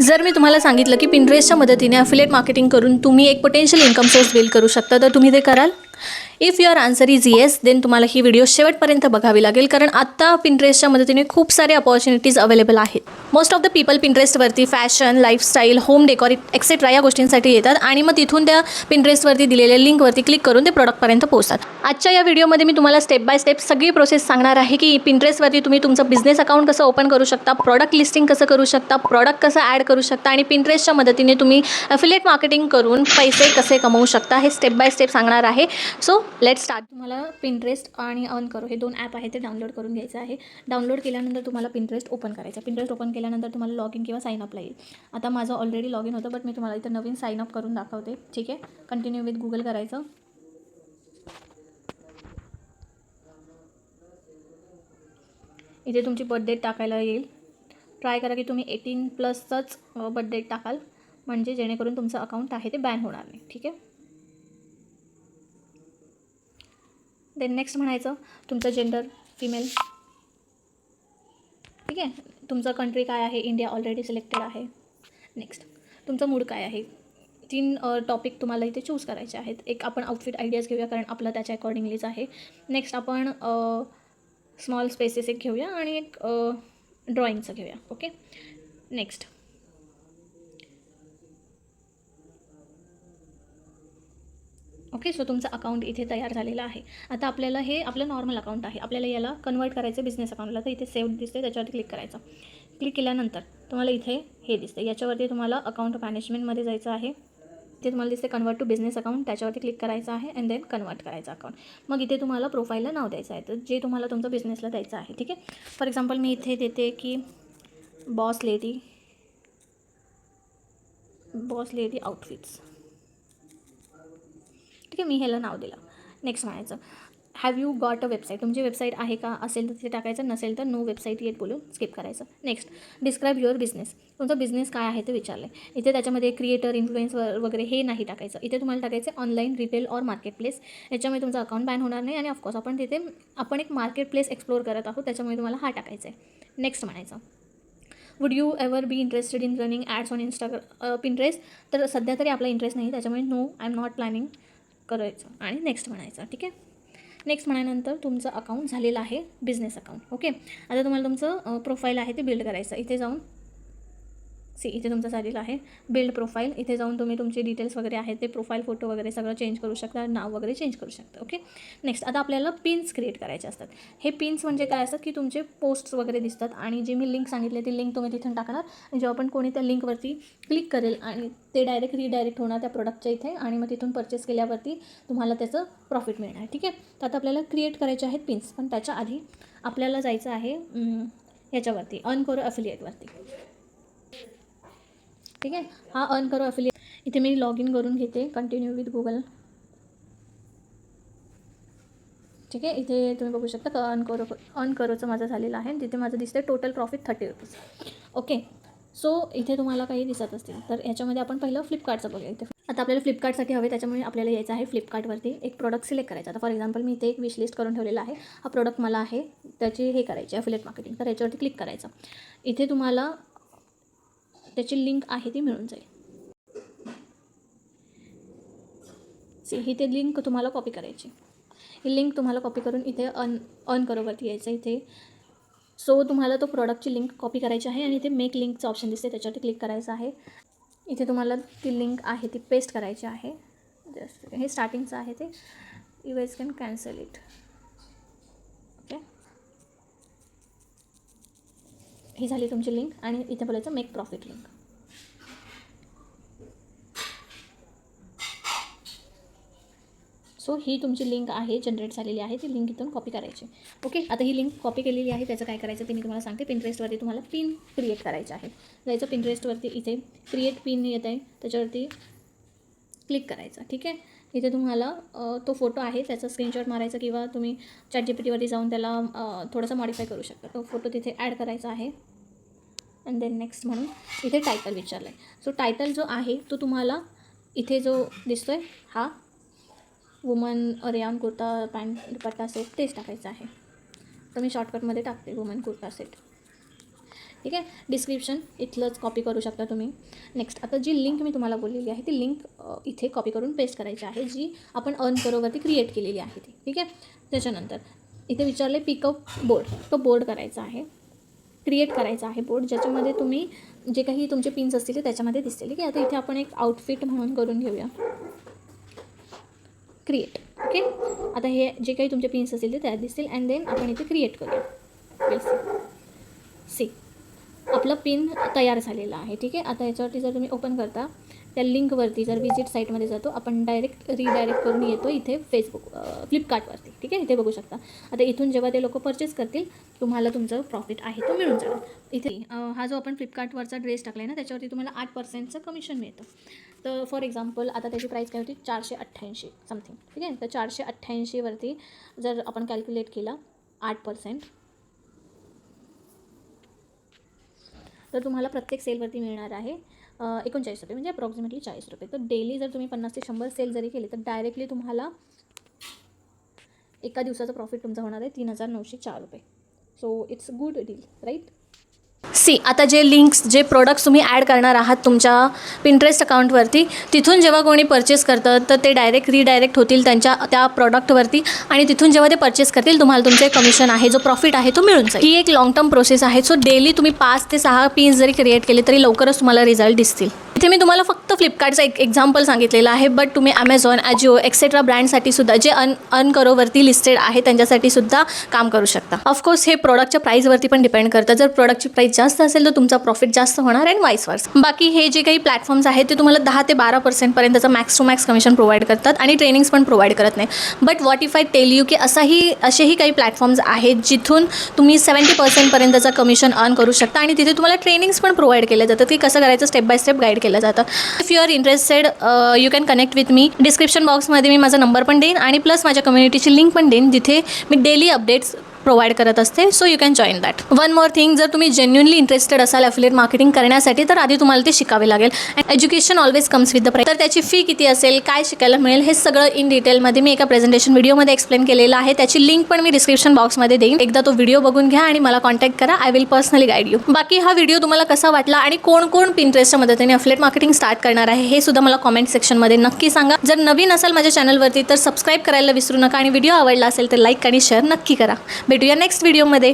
जर मी तुम्हाला सांगितलं की पिंटरेस्टच्या मदतीने अफिलिएट मार्केटिंग करून तुम्ही एक पोटेन्शियल इन्कम सोर्स बिल्ड करू शकता, तर तुम्ही ते कराल? If your answer is yes, then तुम्हाला ही व्हिडिओ शेवटपर्यंत बघावी लागेल, कारण आत्ता पिंटरेस्टच्या मदतीने खूप सारे अपॉर्च्युनिटीज अवेलेबल आहेत. मोस्ट ऑफ द पीपल पिंटरेस्टवरती fashion, lifestyle, home decor etcetera या गोष्टींसाठी येतात आणि मग तिथून त्या पिंटरेस्टवरती दिलेल्या लिंकवरती क्लिक करून ते प्रोडक्टपर्यंत पोहोचतात. आजच्या या व्हिडिओमध्ये मी तुम्हाला स्टेप बाय स्टेप सगळी प्रोसेस सांगणार आहे की पिंटरेस्टवरती तुम्ही तुमचं बिझनेस अकाउंट कसं ओपन करू शकता, प्रॉडक्ट लिस्टिंग कसं करू शकता, प्रॉडक्ट कसं ॲड करू शकता आणि पिंटरेस्टच्या मदतीने तुम्ही अफिलिएट मार्केटिंग करून पैसे कसे कमवू शकता, हे स्टेप बाय स्टेप सांगणार आहे. So let's start. तुम्हाला पिंटरेस्ट आणि अर्नकरो हे 2 ॲप आहेत, ते डाउनलोड करून घ्यायचं आहे. डाउनलोड केल्यानंतर तुम्हाला पिंटरेस्ट ओपन करायचं. पिंटरेस्ट ओपन केल्यानंतर तुम्हाला लॉग इन किंवा साइन अपला येईल. आता माझं ऑलरेडी लॉग इन होतं, बट मी तुम्हाला इथं नवीन साइन अप करून दाखवते. ठीक आहे, कंटिन्यू विथ गुगल करायचं. इथे तुमची बर्थ डेट टाकायला येईल. ट्राय करा की तुम्ही 18+ बर्थ डेट टाकाल, म्हणजे जेणेकरून तुमचं अकाउंट आहे ते बॅन होणार नाही. ठीक आहे. देन नेक्स्ट म्हणायचं तुमचं जेंडर फिमेल. ठीक आहे. तुमचं कंट्री काय आहे, इंडिया ऑलरेडी सिलेक्टेड आहे. नेक्स्ट तुमचं मूड काय आहे. 3 टॉपिक तुम्हाला इथे चूज करायचे आहेत. एक आपण आउटफिट आयडियाज घेऊया, कारण आपलं त्याच्या अकॉर्डिंगलीच आहे. नेक्स्ट आपण स्मॉल स्पेसेस एक घेऊया आणि एक ड्रॉइंगचं घेऊया. ओके. Next okay. सो तुमचं अकाउंट इथे तयार झालेलं आहे. आता आपल्याला हे आपलं नॉर्मल अकाउंट आहे, आपल्याला याला कन्वर्ट करायचं बिझनेस अकाउंटला. तर इथे सेव्ह दिसते, त्याच्यावरती क्लिक करायचं. क्लिक केल्यानंतर तुम्हाला इथे हे दिसते, याच्यावरती तुम्हाला अकाउंट मॅनेजमेंटमध्ये जायचं आहे. इथे तुम्हाला दिसते कन्वर्ट टू बिझनेस अकाउंट, त्याच्यावरती क्लिक करायचं आहे अँड देन कन्वर्ट करायचं अकाउंट. मग इथे तुम्हाला प्रोफाईलला नाव द्यायचं आहे, तर जे तुम्हाला तुमचं बिझनेसला द्यायचं आहे. ठीक आहे. फॉर एक्झाम्पल मी इथे देते की बॉस लेडी आउटफिट्स. ठीक आहे, मी ह्याला नाव दिलं. नेक्स्ट म्हणायचं have you got a website. तुमची वेबसाईट आहे का, असेल तर तिथे टाकायचं, नसेल तर नो वेबसाईट येत बोलून स्किप करायचं. Next describe your business. तुमचा बिझनेस काय आहे ते विचारलं आहे. इथे त्याच्यामध्ये क्रिएटर, इन्फ्लुएन्सर वगैरे हे नाही टाकायचं. इथे तुम्हाला टाकायचं ऑनलाईन, रिटेल और मार्केट प्लेस. याच्यामुळे तुमचं अकाउंट बॅन होणार नाही आणि ऑफकोर्स आपण एक मार्केट प्लेस एक्सप्लोर करत आहोत, त्याच्यामुळे तुम्हाला हा टाकायचा आहे. नेक्स्ट म्हणायचं would you ever be interested in running ads on Pinterest. तर सध्या तरी आपला इंटरेस्ट नाही, त्याच्यामुळे no I am not planning करायचं आणि नेक्स्ट म्हणायचं. ठीक आहे. नेक्स्ट म्हणाल्यानंतर तुमचं अकाउंट झालेलं आहे बिझनेस अकाउंट. ओके. आता तुम्हाला तुमचं प्रोफाईल आहे ते बिल्ड करायचं. इथे जाऊन इथे तुमचं झालेलं आहे बिल्ड प्रोफाईल. इथे जाऊन तुम्ही तुमचे डिटेल्स वगैरे आहेत ते प्रोफाईल फोटो वगैरे सगळं चेंज करू शकता, नाव वगैरे चेंज करू शकता. ओके. नेक्स्ट आता आपल्याला पिन्स क्रिएट करायचे असतात. हे पिन्स म्हणजे काय असतात की तुमचे पोस्ट्स वगैरे दिसतात आणि जे मी लिंक सांगितले ती लिंक तुम्ही तिथून टाकणार आणि जेव्हा पण कोणी त्या लिंकवरती क्लिक करेल आणि ते डायरेक्ट रिडायरेक्ट होणार त्या प्रोडक्टच्या इथे आणि मग तिथून परचेस केल्यावरती तुम्हाला त्याचं प्रॉफिट मिळणार. ठीक आहे. तर आता आपल्याला क्रिएट करायचे आहेत पिन्स, पण त्याच्या आधी आपल्याला जायचं आहे याच्यावरती अर्नकरो अफिलिएटवरती. ठीक आहे. हा अर्नकरो अफिलिएट इथे मी लॉग इन करून घेते. Continue with Google. ठीक आहे. इथे तुम्ही बघू शकता का अर्नकरोचं माझं झालेलं आहे. तिथे माझं दिसतं total profit 30 rupees. Okay. So इथे तुम्हाला काही दिसत असतील तर याच्यामध्ये आपण पहिलं फ्लिपकार्टचं बघूया. इथे आता आपल्याला फ्लिपकार्टसाठी हवे, त्याच्यामुळे आपल्याला यायचं आहे फ्लिपकार्टवरती एक प्रोडक्ट सिलेक्ट करायचा. आता फॉर एक्झाम्पल मी इथे एक विश लिस्ट करून ठेवलेला आहे. हा प्रोडक्ट मला आहे त्याची हे करायची अफिलिएट मार्केटिंग. तर याच्यावरती क्लिक करायचं. इथे तुम्हाला त्याची लिंक आहे ती मिळून जाईल. ही ते लिंक तुम्हाला कॉपी करायची. ही लिंक तुम्हाला कॉपी करून इथे अर्नकरोवरती यायचं. इथे सो तुम्हाला तो प्रोडक्टची लिंक कॉपी करायची आहे आणि इथे मेक लिंकचं ऑप्शन दिसते, त्याच्यावरती क्लिक करायचं आहे. इथे तुम्हाला ती लिंक आहे ती पेस्ट करायची आहे. जस्ट हे स्टार्टिंगचं आहे ते you guys can cancel it. Okay. ही झाली तुमची लिंक आणि इथे बोलायचं मेक प्रॉफिट लिंक. सो ही तुमची लिंक आहे जनरेट झालेली आहे, ती लिंक इथून कॉपी करायची. ओके. आता ही लिंक कॉपी केलेली आहे, त्याचं काय करायचं ते मी तुम्हाला सांगते. पिंटरेस्टवरती तुम्हाला पिन क्रिएट करायचं आहे. जायचं पिंटरेस्टवरती, इथे क्रिएट पिन येत आहे त्याच्यावरती क्लिक करायचं. ठीक आहे. इथे तुम्हाला तो फोटो आहे त्याचा स्क्रीनशॉट मारायचा किंवा तुम्ही ChatGPTवरती जाऊन त्याला थोडंसं मॉडिफाय करू शकता. तो फोटो तिथे ॲड करायचा आहे अँड देन नेक्स्ट म्हणून इथे टायटल विचारलं आहे. सो टायटल जो आहे तो तुम्हाला इथे जो दिसतो आहे हा वुमन रेयान कुर्ता पॅन्ट दुपट्टा सेट तेच टाकायचं आहे. तर मी शॉर्टकटमध्ये टाकते वुमन कुर्ता सेट. ठीक आहे. डिस्क्रिप्शन इथलंच कॉपी करू शकता तुम्ही. नेक्स्ट आता जी लिंक मी तुम्हाला बोललेली आहे ती लिंक इथे कॉपी करून पेस्ट करायची आहे, जी आपण अर्न करोवरती क्रिएट केलेली आहे ती. ठीक आहे. त्याच्यानंतर इथे विचारले पिकअप बोर्ड, तो बोर्ड करायचा आहे, क्रिएट करायचा आहे बोर्ड, ज्याच्यामध्ये तुम्ही जे काही तुमचे पिन्स असतील ते त्याच्यामध्ये दिसतील. ठीक आहे. आता इथे आपण एक आउटफिट म्हणून करून घेऊया, क्रिएट. ओके. आता हे जे काही तुमचे पिन्स असतील ते त्यात दिसतील अँड देन आपण इथे क्रिएट करूया. सी आपलं पिन तयार झालेलं आहे. ठीक आहे. आता याच्यावरती जर तुम्ही ओपन करता त्या लिंकवरती जर विजिट साईटमध्ये जातो आपण, डायरेक्ट रिडायरेक्ट करून येतो इथे फ्लिपकार्टवरती. ठीक आहे. इथे बघू शकता. आता इथून जेव्हा ते लोक परचेस करतील तुम्हाला तुमचं प्रॉफिट आहे तो मिळून जाईल. इथे हा जो आपण फ्लिपकार्टवरचा ड्रेस टाकला आहे ना त्याच्यावरती तुम्हाला 8% कमिशन मिळतं. तर फॉर एक्झाम्पल आता त्याची प्राईस काय होती 488 समथिंग. ठीक आहे. तर 488वरती जर आपण कॅल्क्युलेट केला 8%, तर तुम्हाला प्रत्येक सेलवरती मिळणार आहे 39 रुपये, म्हणजे अप्रॉक्सिमेटली 40 रुपये. तर डेली जर तुम्ही 50 ते 100 सेल जरी केले तर डायरेक्टली तुम्हाला एका दिवसाचं प्रॉफिट तुमचं होणार आहे 3904 रुपये. So it's good deal, right. See आता जे लिंक्स जे प्रोडक्ट्स तुम्ही ॲड करणार आहात तुमच्या पिंटरेस्ट अकाउंटवरती, तिथून जेव्हा कोणी परचेस करतं तर ते डायरेक्ट रिडायरेक्ट होतील त्या प्रॉडक्टवरती आणि तिथून जेव्हा ते परचेस करतील तुम्हाला तुमचे कमिशन आहे जो प्रॉफिट आहे तो मिळून जाईल. ही एक लॉंग टर्म प्रोसेस आहे. सो डेली तुम्ही 5 ते 6 पिन्स जरी क्रिएट केले तरी लवकरच तुम्हाला रिझल्ट दिसतील. इथे मी तुम्हाला फक्त फ्लिपकार्टचं एक एक्झाम्पल सांगितलेलं आहे, बट तुम्ही ॲमेझॉन, ॲजिओ एक्सेट्रा ब्रँडसाठी सुद्धा जे अर्न करोवरती लिस्टेड आहे त्यांच्यासाठी सुद्धा काम करू शकता. ऑफकोर्स हे प्रोडक्टच्या प्राईसवरती पण डिपेंड करतं. जर प्रोडक्टची प्राईस जास्त असेल तर तुमचा प्रॉफिट जास्त होणार अँड वाईस वर्सा. बाकी हे जे काही प्लॅटफॉर्म्स आहेत ते तुम्हाला 10 ते 12% पर्यंतचं max to max commission provide करतात आणि ट्रेनिंग्स पण प्रोव्हाइड करत नाही. But what if I tell you की असेही काही प्लॅटफॉर्म्स आहेत जिथून तुम्ही 70% पर्यंतचं कमिशन अर्न करू शकता आणि तिथे तुम्हाला ट्रेनिंग्स पण प्रोव्हाइड केले जातात की कसं करायचं स्टेप बाय स्टेप गाईड केलं जातं. If you are interested you can connect with me. Description बॉक्समध्ये मी माझा नंबर पण देईन आणि प्लस माझ्या कम्युनिटीची लिंक पण देईन जिथे मी डेली अपडेट्स प्रोव्हाइड करत असते. So you can join that. One more thing, जर तुम्ही जेन्युनली इंटरेस्टेड असाल ॲफिलिएट मार्केटिंग करण्यासाठी तर आधी तुम्हाला ते शिकावे लागेल. And education always comes with the price. तर त्याची फी किती असेल, काय शिकायला मिळेल, हे सगळं इन डिटेलमध्ये मी एका प्रेझेंटेशन व्हिडिओमध्ये एक्सप्लेन केलेलं आहे. त्याची लिंक पण मी डिस्क्रिप्शन बॉक्समध्ये देईन. एकदा तो व्हिडिओ बघून घ्या आणि मला कॉन्टॅक्ट करा. I will personally guide you. बाकी हा व्हिडिओ तुम्हाला कसा वाटला आणि कोण कोण पिंटरेस्टच्या मदतीने ॲफिलिएट मार्केटिंग स्टार्ट करणार आहे हे सुद्धा मला कॉमेंट सेक्शनमध्ये नक्की सांगा. जर नवीन असाल माझ्या चॅनलवरती तर सबस्क्राईब करायला विसरू नका आणि व्हिडिओ आवडला असेल तर लाईक आणि शेअर नक्की करा. भेटूया नेक्स्ट व्हिडिओमध्ये.